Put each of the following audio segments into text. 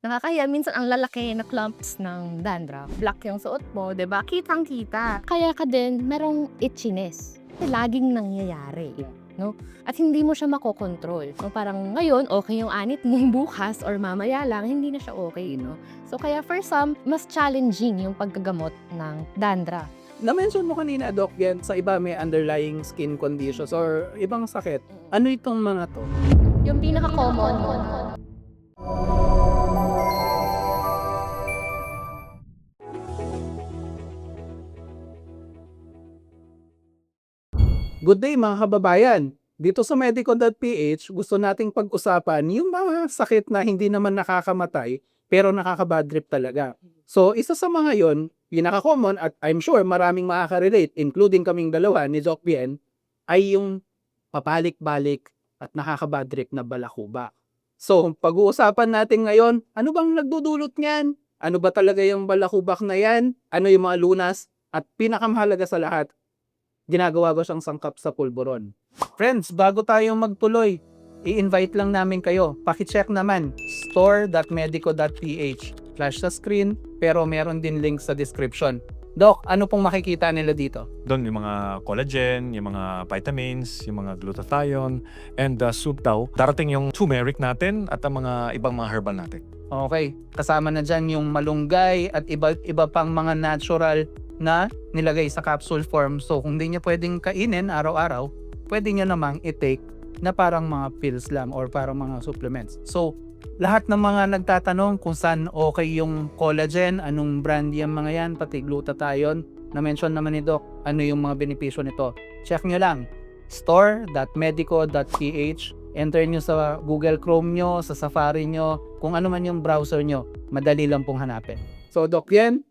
Nakakahiya minsan ang lalaki na clumps ng dandruff. Black yung suot mo, 'di ba? Kitang-kita. Kaya ka din merong itchiness. Kasi laging nangyayari, no? At hindi mo siya makokontrol. No? Parang ngayon, okay yung anit mo, bukas or mamaya lang, hindi na siya okay, no? So kaya for some, mas challenging yung paggagamot ng dandruff. Na-mention mo kanina, Doc, yan, sa iba may underlying skin conditions or ibang sakit. Ano itong mga to? Yung pinaka-common, Good day mga kababayan! Dito sa medico.ph, gusto nating pag-usapan yung mga sakit na hindi naman nakakamatay pero nakaka-bad trip talaga. So isa sa mga yon, pinaka-common at I'm sure maraming makaka-relate, including kaming dalawa ni Doc Bien, ay yung papalik-balik at nakaka-bad trip na balakubak. So pag-uusapan natin ngayon, ano bang nagdudulot niyan? Ano ba talaga yung balakubak na yan? Ano yung mga lunas? At pinakamahalaga sa lahat, ginagawa ba siyang sangkap sa pulburon? Friends, bago tayo magtuloy, i-invite lang namin kayo. Paki-check naman store.medico.ph. Flash sa screen, pero meron din link sa description. Doc, ano pong makikita nila dito? Doon yung mga collagen, yung mga vitamins, yung mga glutathione, and soon daw, darating yung turmeric natin at ang mga ibang mga herbal natin. Okay, kasama na dyan yung malunggay at iba pang mga natural na nilagay sa capsule form. So kung di niya pwedeng kainin araw-araw, pwede niya namang i-take na parang mga pills lang or parang mga supplements. So lahat ng mga nagtatanong kung saan okay yung collagen, anong brand yung mga yan, pati glutathione, na-mention naman ni Doc, ano yung mga benepisyo nito. Check nyo lang, store.medico.ph. Enter nyo sa Google Chrome nyo, sa Safari nyo, kung ano man yung browser nyo, madali lang pong hanapin. So Doc Yen,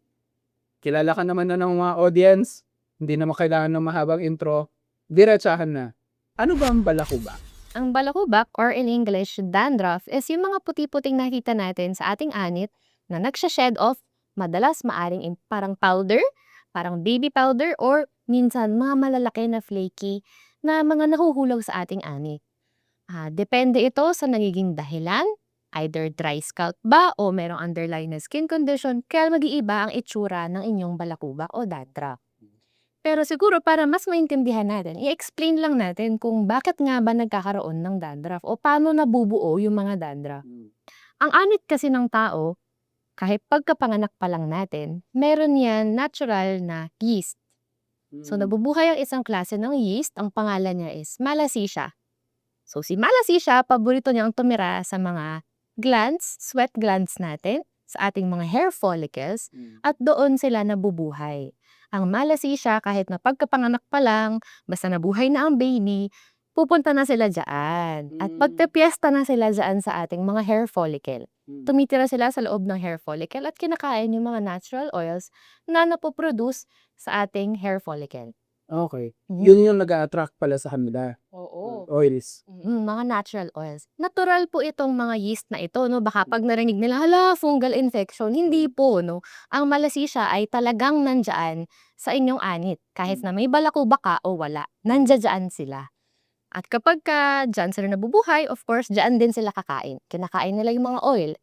kilala ka naman na ng mga audience, hindi naman kailangan ng mahabang intro, diretsahan na. Ano ba ang balakubak? ang balakubak or in English, dandruff, is yung mga puti-puting nakita natin sa ating anit na nagsha-shed off, madalas maaring parang powder, parang baby powder, or minsan mga malalaki na flaky na mga nahuhulog sa ating anit. Depende ito sa nagiging dahilan, either dry scalp ba o merong underlying na skin condition, kaya mag-iiba ang itsura ng inyong balakubak o dandruff. Pero siguro para mas maintindihan natin, i-explain lang natin kung bakit nga ba nagkakaroon ng dandruff o paano nabubuo yung mga dandruff. Ang anit kasi ng tao, kahit pagkapanganak pa lang natin, meron yan natural na yeast. So nabubuhay ang isang klase ng yeast, ang pangalan niya is Malassezia. So si Malassezia, paborito niyang tumira sa mga glands, sweat glands natin, sa ating mga hair follicles, at doon sila nabubuhay. Ang Malassezia, kahit na pagkapanganak pa lang, basta nabuhay na ang baby, pupunta na sila dyan. At pagpepiesta na sila dyan sa ating mga hair follicle. Tumitira sila sa loob ng hair follicle at kinakain yung mga natural oils na napoproduce sa ating hair follicle. Okay. Mhm. Yun yung nag-a-attract pala sa kanila. Oo. Oils. Mga natural oils. Natural po itong mga yeast na ito, no? Baka pag narinig nila, hala, fungal infection. Hindi po, no? Ang Malassezia ay talagang nandyan sa inyong anit. Kahit na may balakubak ka o wala, nandyan sila. At kapag dyan sila nabubuhay, of course, dyan din sila kakain. Kinakain nila yung mga oil.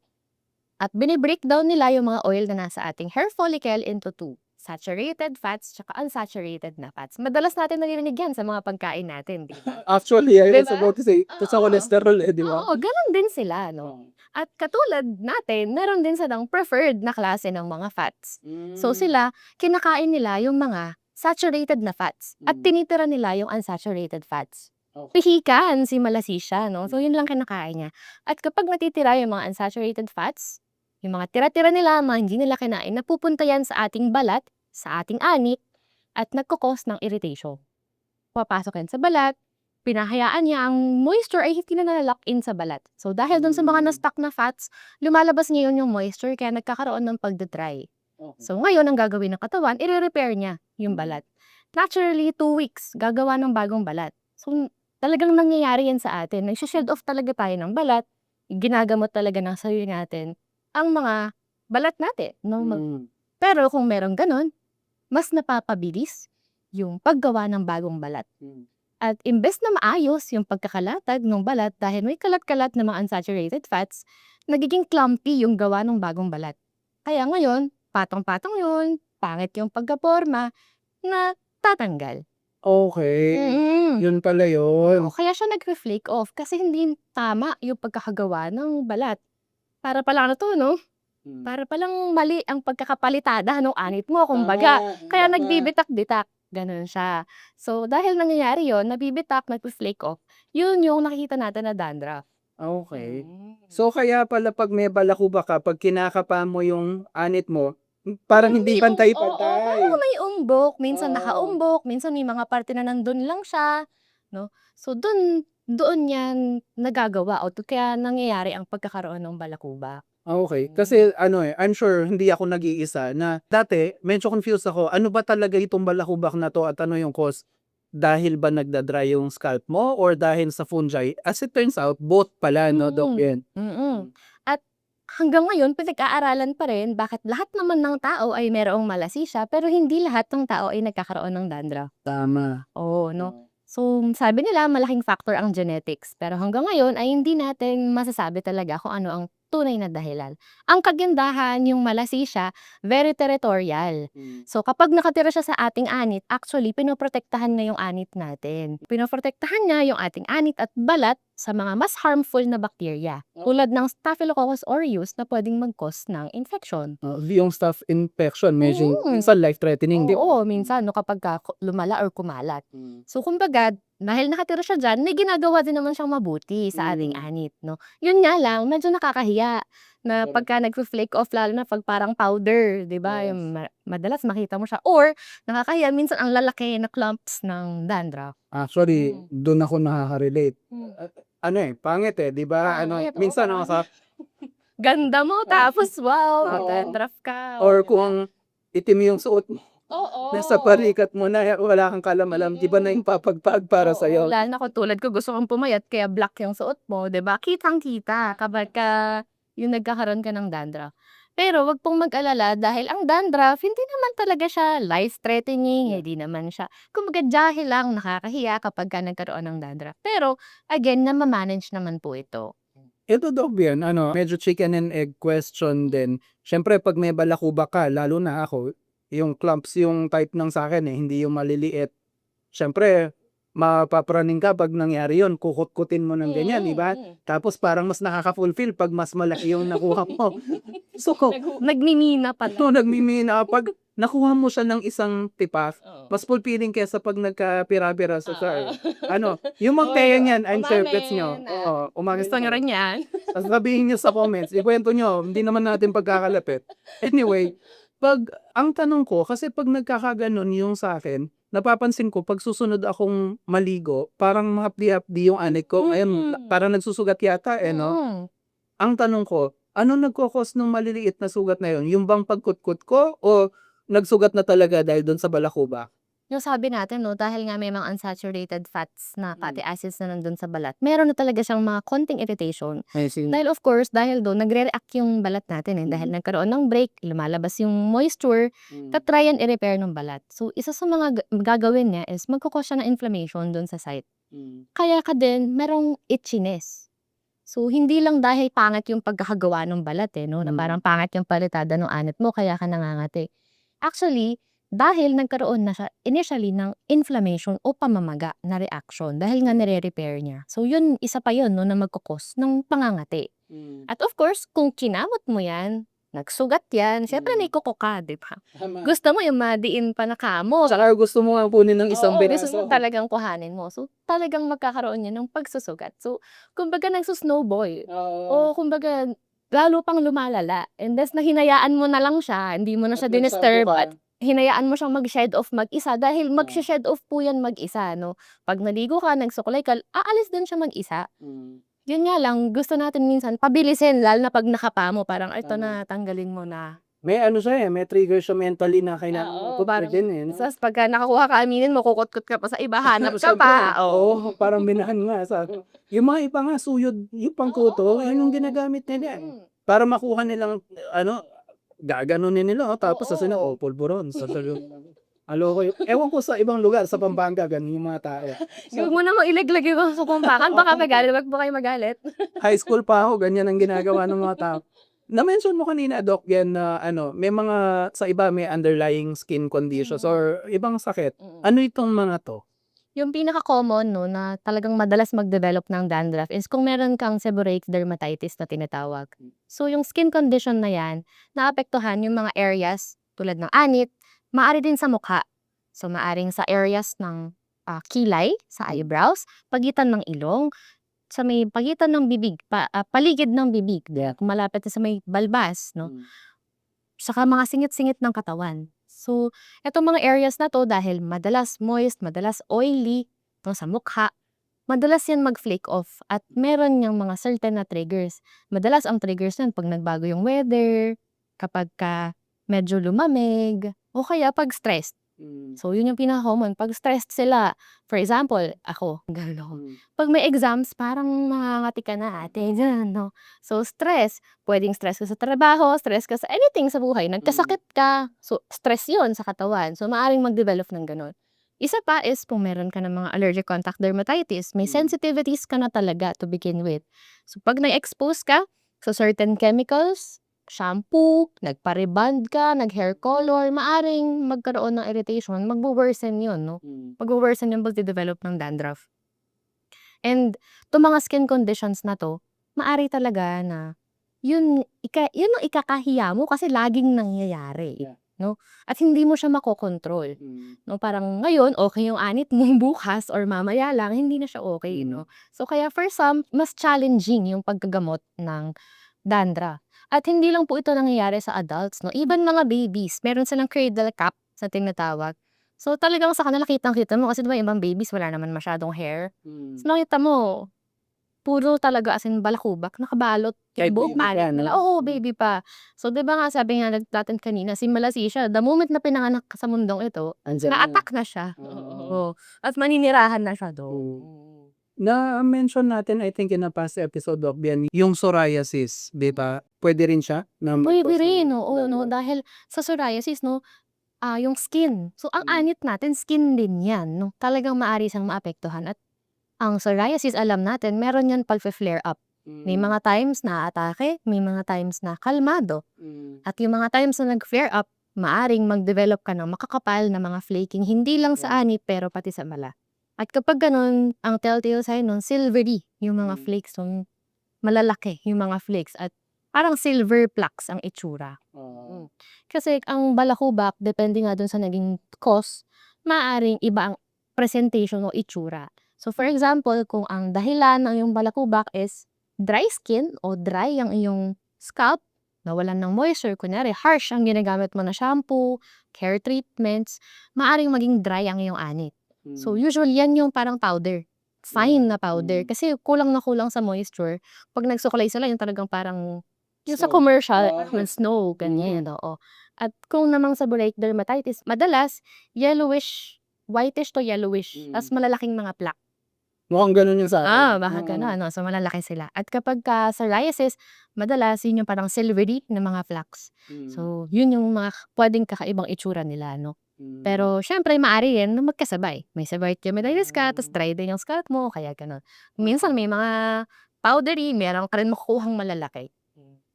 At binibreakdown nila yung mga oil na nasa ating hair follicle into two. Saturated fats tsaka unsaturated na fats. Madalas natin naririnig yan sa mga pagkain natin, di ba? Actually, I was Diba? about to say, ito sa Oo. cholesterol di ba? Oo, ganun din sila, no? At katulad natin, meron din silang preferred na klase ng mga fats. So sila, kinakain nila yung mga saturated na fats at tinitira nila yung unsaturated fats. Okay. Pihikan si Malassezia, no? So yun lang kinakain niya. At kapag natitira yung mga unsaturated fats, yung mga tira-tira nila, mga hindi nila kinain, napupunta yan sa ating balat, sa ating anit, at nagkakos ng irritation. Papasok yan sa balat, pinahayaan niya ang moisture ay hindi na nalalock in sa balat. So dahil dun sa mga na-stuck na fats, lumalabas ngayon yung moisture kaya nagkakaroon ng pagdadry. Okay. So ngayon, ang gagawin ng katawan, i-repair niya yung balat. Naturally, 2 weeks, gagawa ng bagong balat. So talagang nangyayari yan sa atin. Nag-shield off talaga tayo ng balat, ginagamot talaga ng sarili natin ang mga balat natin. No? Pero kung meron ganun, mas napapabilis yung paggawa ng bagong balat. At imbes na maayos yung pagkakalatag ng balat dahil may kalat-kalat na mga unsaturated fats, nagiging clumpy yung gawa ng bagong balat. Kaya ngayon, patong-patong yun, pangit yung pagkaporma, na tatanggal. Okay. Yun pala yun. Oo, kaya siya nagre-flake off kasi hindi tama yung pagkakagawa ng balat. Para palang ano 'to 'no, para palang mali ang pagkakapalitada nung anit mo kumbaga. Kaya nagbibitak-bitak, gano'n siya. So, dahil nangyayari yun, nabibitak, nagfi-flake off, yun yung nakikita natin na dandruff. Okay. So kaya pala 'pag may balakuba ka, 'pag kinakapa mo yung anit mo, parang hindi Oo, pantay-pantay. parang may umbok, minsan Oo. nakaumbok, minsan may mga parte na nandun lang siya, 'no. So doon yan nagagawa o kaya nangyayari ang pagkakaroon ng balakuba. Okay. Kasi ano, I'm sure hindi ako nag-iisa na dati medyo confused ako, ano ba talaga itong balakubak na 'to at ano yung cause? Dahil ba nagda-dry yung scalp mo or dahil sa fungi? As it turns out, both pala 'no, Doc Yen? At hanggang ngayon pinag-aaralan pa rin bakit lahat naman ng tao ay mayroong malasisya pero hindi lahat ng tao ay nagkakaroon ng dandruff. Tama. Oo 'no. So, sabi nila malaking factor ang genetics, pero hanggang ngayon ay hindi natin masasabi talaga kung ano ang tunay na dahilan. Ang kagandahan yung malasisya, very territorial. So, kapag nakatira siya sa ating anit, actually pinoprotektahan na yung anit natin. Pinoprotektahan niya yung ating anit at balat sa mga mas harmful na bakterya, tulad ng Staphylococcus aureus na pwedeng mag-cause ng infection. Yung staph infection medyo Mm. minsan life-threatening, 'di ba? Oo, minsan 'no kapagka lumala or kumalat. So kumbaga, dahil nakatira siya diyan, may ginagawa din naman siyang mabuti sa ating anit 'no. Yun nga lang, medyo nakakahiya na Correct. pagka nagfi-flake off lalo na 'pag parang powder, 'di ba, Yes. yung madalas makita mo siya or nakakahiya minsan ang lalaki na clumps ng dandruff. Actually, dun ako nakaka-relate. Ano, pangit, 'di ba? Ano, Pangit, oo, minsan parang ganda mo tapos wow, Oo. dandruff ka, or di ba? kung itim yung suot mo, Oo. nasa balikat mo na wala kang kalam-alam, 'di ba na yung papagpag para Oo, sa'yo? lalo na kung tulad ko gusto kong pumayat kaya black yung suot mo, 'di ba? Kitang-kita kapagka yung nagkakaroon ka ng dandruff. Pero wag pong mag-alala dahil ang dandruff hindi naman talaga siya life-threatening, Yeah. hindi naman siya kumbaga dahil lang nakakahiya kapagka nagkaroon ng dandruff. Pero again, nama-manage naman po ito. Ito Doc Bien, ano, medyo chicken and egg question din. Siyempre 'pag may balakuba ka, lalo na ako, yung clumps yung type ng sa'kin, hindi yung maliliit. Siyempre mapapraning ka 'pag nangyari yun, kukut-kutin mo ng ganyan, 'di ba? Tapos parang mas nakaka-fulfill 'pag mas malaki yung nakuha mo. So, Nagmimina pala. nagmimina kapag nakuha mo siya ng isang tipak, mas fulfilling kaysa 'pag nagkapira-pira sa ano, yung magtayang yan, I'm sure gets niyo. Oo, umamin Gusto niyo kayo. rin 'yan? Sasabihin niyo sa comments, ikuwento niyo, hindi naman natin pagkakalapit. Anyway, 'pag ang tanong ko kasi 'pag nagkakagano'n yung sa'kin, napapansin ko 'pag susunod akong maligo, parang mahapdi-hapdi yung anit ko. Ngayon, parang nagsusugat yata, 'no? Mm. Ang tanong ko, ano nagko-cause nung maliliit na sugat na yun? Yung bang pagkutkot ko o nagsugat na talaga dahil dun sa balakuba? Yung sabi natin 'no, dahil nga may mga unsaturated fats na fatty acids na nandun sa balat, meron na talaga siyang mga konting irritation. I see. Dahil of course, dahil dun nagre-react yung balat natin, dahil nagkaroon ng break, lumalabas yung moisture, ta-try and i-repair ng balat. So, isa sa mga gagawin niya is magko-cause siya ng inflammation dun sa site. Kaya ka din merong itchiness. So, hindi lang dahil pangit yung pagkakagawa ng balat 'no, na parang pangit yung palitada ng anit mo kaya ka nangangati. Actually, dahil nagkaroon na siya initially ng inflammation o pamamaga na reaction dahil nga nire-repair niya. So, yun isa pa yun 'no, na magko-cause ng pangangati. At of course, kung kinamot mo yan, nagsugat yan, siyempre may kuko ka, 'di ba? Tama. Gusto mo yung madiin pa na kamot. Tsaka gusto mo nga kunin ng isang Oo, gusto mo biraso. talagang kuhanin mo. So, talagang magkakaroon yan ng pagsusugat. So, kumbaga nagso-snowball Oo. o kumbaga lalo pang lumalala. Imbes na hinayaan mo na lang siya, hindi mo na siya dinisturb at hinayaan mo siyang mag-shed off mag-isa dahil magshe-shed off po yan mag-isa 'no. 'Pag naligo ka, nagsuklay ka, aalis din siya mag-isa. Yun nga lang, gusto natin minsan pabilisin lalo na 'pag nakapa mo parang, "Ito na, tanggalin mo na." May ano siya, may trigger siya mentally na kailangan Oo, mo parang din, no? sas pagka nakakuha ka aminin mo, kukut-kot ka pa sa iba, hanap ka Siyempre, pa, oo. parang minahan nga sa yung mga iba nga suyod, yung pangkuto, yun yung ginagamit nila. Para makuha nilang ano, gaganunin nila, tapos sasabihin, Oo. pulburon sa talong. Ewan ko sa ibang lugar, sa Pampanga, ganun yung mga tao. Huwag mo namang ilaglag yung sa kumpakan, baka magalit, wag po kayo magalit. High school pa ako, ganyan ang ginagawa ng mga tao. Na-mention mo kanina, Doc, yan na may mga, sa iba may underlying skin conditions or ibang sakit. Ano itong mga to? Yung pinaka-common 'no, na talagang madalas mag-develop ng dandruff is kung meron kang seborrheic dermatitis na tinatawag. So, yung skin condition na 'yan, naapektuhan yung mga areas tulad ng anit, maaari din sa mukha. So, maaring sa areas ng, kilay, sa eyebrows, pagitan ng ilong, sa may pagitan ng bibig, paligid ng bibig, kung malapit na sa may balbas 'no, saka mga singit-singit ng katawan. So, etong mga areas na 'to dahil madalas moist, madalas oily 'no, sa mukha, madalas 'yan mag-flake off at meron niyang mga certain na triggers. Madalas ang triggers niyan 'pag nagbago yung weather, kapagka medyo lumamig, o kaya 'pag stressed. So, yun yung pinaka-common 'pag stressed sila. For example, ako, gano'n ako. 'Pag may exams parang nangangati ka na, ate, diyan 'no. So, stress, puwedeng stress ka sa trabaho, stress ka sa anything sa buhay, nagkasakit ka, so stress yun sa katawan. So, maaaring mag-develop ng gano'n. Isa pa is kung meron ka ng mga allergic contact dermatitis, may sensitivities ka na talaga to begin with. So, 'pag na-expose ka sa certain chemicals, shampoo, nagpa-rebond ka, nag-hair color, maaring magkaroon ng irritation, magwo-worsen yun 'no. Magwo-worsen yung pagde-develop ng dandruff. And 'tong mga skin conditions na 'to, maari talaga na yun ang ikakahiya mo kasi laging nangyayari, Yeah. 'no, at hindi mo siya makokontrol, 'no. Parang ngayon okey yung anit mo, bukas or mamaya lang hindi na siya okey, 'no. So, kaya for some, mas challenging yung paggagamot ng dandruff. At hindi lang po ito nangyayari sa adults 'no, even mga babies meron silang cradle cap na tinatawag. So, talagang sa kanila kitang-kita mo kasi 'di ba ibang babies wala naman masyadong hair. So, makita mo puro talaga as in balakubak, nakabalot Kahit yung buong baby pa, anit no? nila. Oo, baby pa. So, 'di ba nga sabi nga natin kanina, si Malasisia the moment na pinanganak sa mundong ito, Andiyan na. na-attack na siya. Oo, at maninirahan na siya doon. Na-mention natin, I think in a past episode, Doc Bian, yung psoriasis, di ba? Pwede rin siya na Puwede mag-cause rin, ng oo 'no, dandruff? dahil sa psoriasis 'no, yung skin. So, ang anit natin skin din 'yan 'no, talagang maaari siyang maapektuhan at ang psoriasis alam natin meron 'yan pagfe-flare up. May mga times naaatake, may mga times na kalmado. At yung mga times na nag-flare up, maaring mag-develop ka ng makakapal na mga flaking hindi lang sa anit pero pati sa mala. At kapag gano'n, ang telltale sign nun silvery yung mga flakes nung malalaki yung mga flakes at parang silver plaques ang itsura. Kasi ang balakubak depende nga dun sa naging cause, maaaring iba ang presentation o itsura. So, for example, kung ang dahilan ng iyong balakubak is dry skin o dry ang iyong scalp, nawalan ng moisture, kunyari harsh ang ginagamit mo na shampoo, hair treatments, maaaring maging dry ang iyong anit. So, usually yan yung parang powder, fine na powder kasi kulang na kulang sa moisture. 'Pag nagsuklay sila yung talagang parang yung sa Snow. commercial, Oo. parang snow, ganyan, oo. At kung namang seborrheic dermatitis, madalas yellowish, whitish to yellowish, ta's malalaking mga plaque. Mukhang ganun yung sa'kin. Baka gano'n 'no, so malalaki sila. At kapagka psoriasis, madalas yun yung parang silvery na mga plaques. So, yun yung mga puwedeng kakaibang itsura nila 'no. Pero siyempre maaari rin na magkasabay. May seborrheic dermatitis ka ta's dry din yung scalp mo kaya gano'n. Minsan may mga powdery, meron ka rin makukuhang malalaki.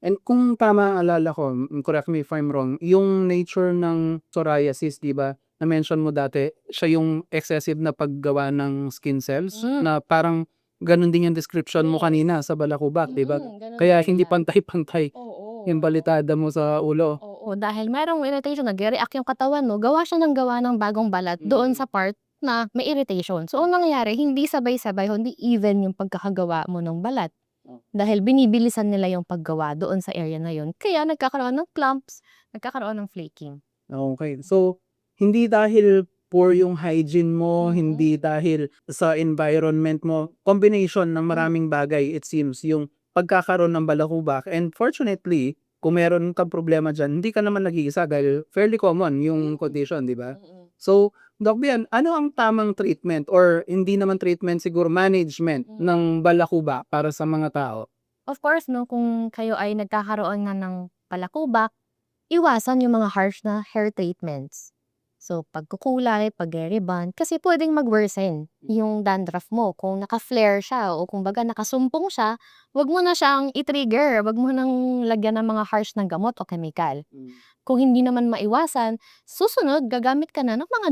And kung tama ang alala ko, correct me if I'm wrong, yung nature ng psoriasis, di ba, na-mention mo dati, siya yung excessive na paggawa ng skin cells, na parang ganun din yung description mo kanina sa balakubak, di ba? Gano'n Kaya din hindi siya. pantay-pantay Oo. yung balitada mo sa ulo. Oo, dahil merong irritation, nagre-react yung katawan mo, gawa siya ng gawa ng bagong balat doon sa part na may irritation. So, ang nangyayari, hindi sabay-sabay, hindi even yung pagkakagawa mo ng balat. Dahil binibilisan nila yung paggawa doon sa area na yun. Kaya nagkakaroon ng clumps, nagkakaroon ng flaking. Okay. So, hindi dahil poor yung hygiene mo, hindi dahil sa environment mo, combination ng maraming bagay, it seems, yung pagkakaroon ng balakubak. And fortunately, kung meron kang problema dyan, hindi ka naman nag-iisa dahil fairly common yung condition, di ba? So, Doc Bian, ano ang tamang treatment or hindi naman treatment, siguro management ng balakubak para sa mga tao? Of course 'no, kung kayo ay nagkakaroon nga ng palakubak, iwasan yung mga harsh na hair treatments. So, pagkukulay, pag-rebond, kasi pwedeng mag-worsen yung dandruff mo. Kung naka-flare siya o kung baga nakasumpong siya, wag mo na siyang i-trigger. Wag mo nang lagyan ng mga harsh na gamot o chemical. Kung hindi naman maiwasan, susunod, gagamit ka na ng mga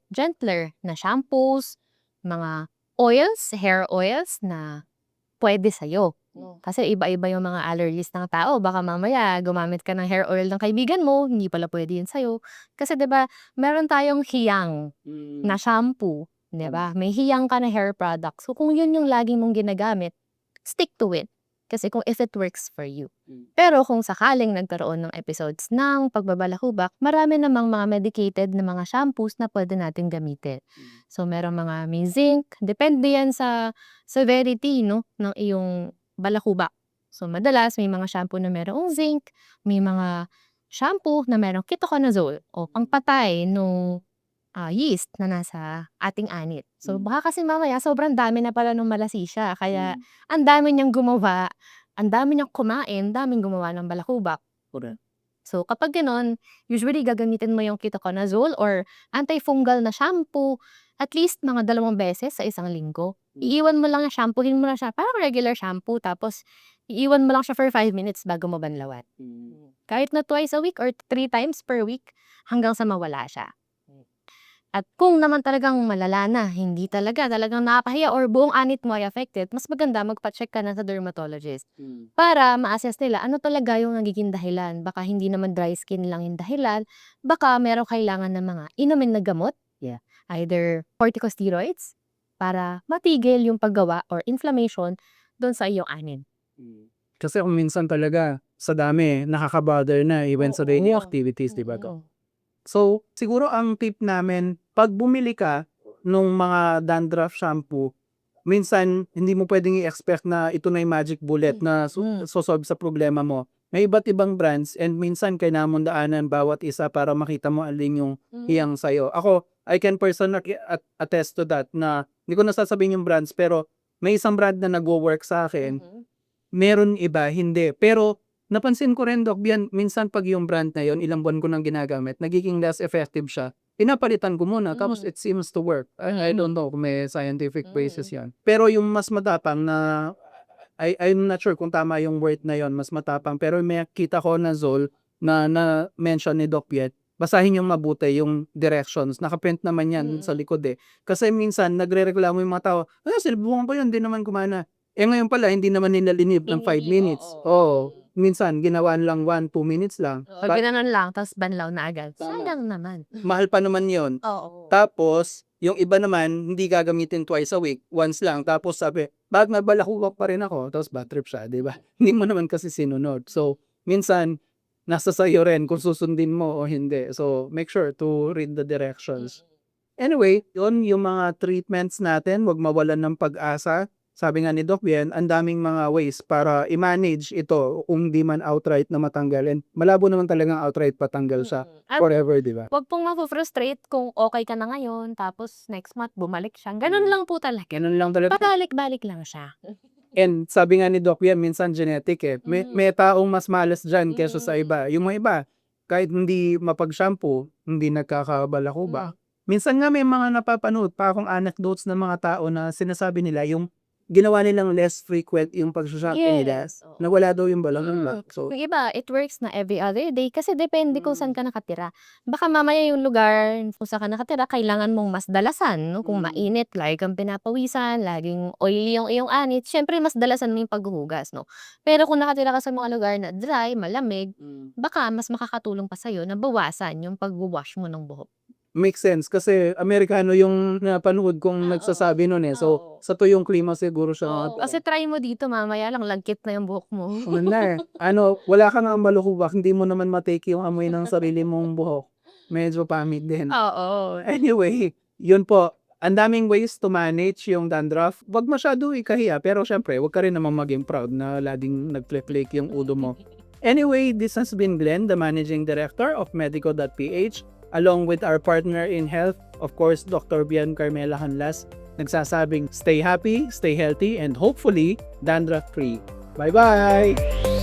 gentler na shampoos, mga oils, hair oils na pwede sa'yo. Kasi iba-iba yung mga allergies ng tao. Baka mamaya gumamit ka ng hair oil ng kaibigan mo, hindi pala pwede yun sa'yo. Kasi 'di ba, meron tayong hiyang na shampoo, 'di ba? May hiyang ka na hair product. So kung yun yung lagi mong ginagamit, stick to it. Kasi kung if it works for you. Pero kung sakaling nagkaroon ng episodes ng pagbabalakubak, marami namang mga medicated na mga shampoos na pwede natin gamitin. So merong mga may zinc, depende yan sa severity, no, ng iyong balakubak. So madalas may mga shampoo na merong zinc, may mga shampoo na merong ketoconazole o pangpatay nung yeast na nasa ating anit. So baka kasi mamaya sobrang dami na pala nung malasisya kaya ang dami niyang gumawa, ang dami niyang kumain, daming gumawa ng balakubak. Correct. So kapag gano'n, usually gagamitin mo yung ketoconazole or antifungal na shampoo at least mga 2 beses sa isang linggo. Iiwan mo lang shampoohin mo lang siya parang regular shampoo tapos iiwan mo lang siya for 5 minutes bago mo banlawan. Kahit na twice a week or 3 times per week hanggang sa mawala siya. At kung naman talagang malala na, hindi talagang nakakahiya or buong anit mo ay affected, mas maganda magpa-check ka na sa dermatologist. Para ma-assess nila ano talaga yung nagiging dahilan. Baka hindi naman dry skin lang yung dahilan, baka merong kailangan ng mga inumin na gamot, either corticosteroids, para matigil yung paggawa or inflammation doon sa iyong anit. Kasi kung minsan talaga, sa dami, nakaka-bother na even sa daily activities, di ba? So, siguro ang tip namin, pag bumili ka nung mga dandruff shampoo, minsan hindi mo pwedeng i-expect na ito na yung magic bullet na sosolve sa problema mo. May iba't ibang brands and minsan kailangan mong daanan bawat isa para makita mo alin yung hiyang sa'yo. Ako, I can personally attest to that na hindi ko nasasabihin yung brands pero may isang brand na nagwo-work sa akin. Meron iba, hindi. Pero napansin ko rin, Doc, minsan pag yung brand na yon ilang buwan ko nang ginagamit, nagiging less effective siya. Pinapalitan ko muna, tapos it seems to work. I don't know kung may scientific basis yan. Pero yung mas matapang na, I'm not sure kung tama yung word na yon mas matapang. Pero may ketoconazole na mention ni Doc Piet, basahin yung mabuti yung directions. Nakaprint naman yan sa likod eh. Kasi minsan, nagre-reklamo yung mga tao, silbukan ko yun, hindi naman kumana. Ngayon pala, hindi naman nila linib ng 5 minutes. Minsan, ginawaan lang 1-2 minutes lang. O ginanon lang, tapos banlaw na agad. Sayang naman. Mahal pa naman yon. Oo. Tapos, yung iba naman, hindi gagamitin twice a week, once lang. Tapos sabi, bakit nagbalakubak pa rin ako? Tapos bad trip siya, di ba? Hindi mo naman kasi sinunod. So, minsan, nasa sayo rin kung susundin mo o hindi. So, make sure to read the directions. Anyway, yun yung mga treatments natin. Huwag mawalan ng pag-asa. Sabi nga ni Doc Bien, ang daming mga ways para i-manage ito kung di man outright na matanggal. And malabo naman talagang outright patanggal siya At forever, di ba? wag pong mapufrustrate kung okay ka na ngayon, tapos next month bumalik siya. Ganun lang po talaga. Ganun lang talaga. Pabalik-balik lang siya. And sabi nga ni Doc Bien, minsan genetic eh. May taong mas malas dyan kesa sa iba. Yung mga iba, kahit hindi mapag-shampoo, hindi nagkakabalakubak. Minsan nga may mga napapanood pa akong anecdotes ng mga tao na sinasabi nila yung ginawa nilang less frequent yung pag-shampoo nila. Oo. Nawala daw yung balakubak. So, Yung iba, it works na every other day kasi depende kung saan ka nakatira. Baka mamaya yung lugar kung saan ka nakatira, kailangan mong mas dalasan. No? Kung mainit, lagi kang pinapawisan, laging oily yung iyong anit, syempre mas dalasan mo yung paghuhugas. No? Pero kung nakatira ka sa mga lugar na dry, malamig, baka mas makakatulong pa sa'yo na bawasan yung pag-wash mo ng buhok. makes sense kasi Amerikano yung napanood kong nagsasabi nun eh. So, sa tuyong klima siguro siya. Kasi try mo dito, mamaya lang lagkit na yung buhok mo. Wala ka nga malukubak, hindi mo naman matake yung amoy ng sarili mong buhok. Medyo pamit din. Oo. Anyway, yun po. Ang daming ways to manage yung dandruff. Wag masyado ikahiya, pero syempre, wag ka rin naman maging proud na laging nag-flake yung ulo mo. Anyway, this has been Glenn, the Managing Director of Medico.ph, along with our partner in health, of course, Dr. Bien Carmela Hanlas, nagsasabing stay happy, stay healthy, and hopefully dandruff-free. Bye-bye!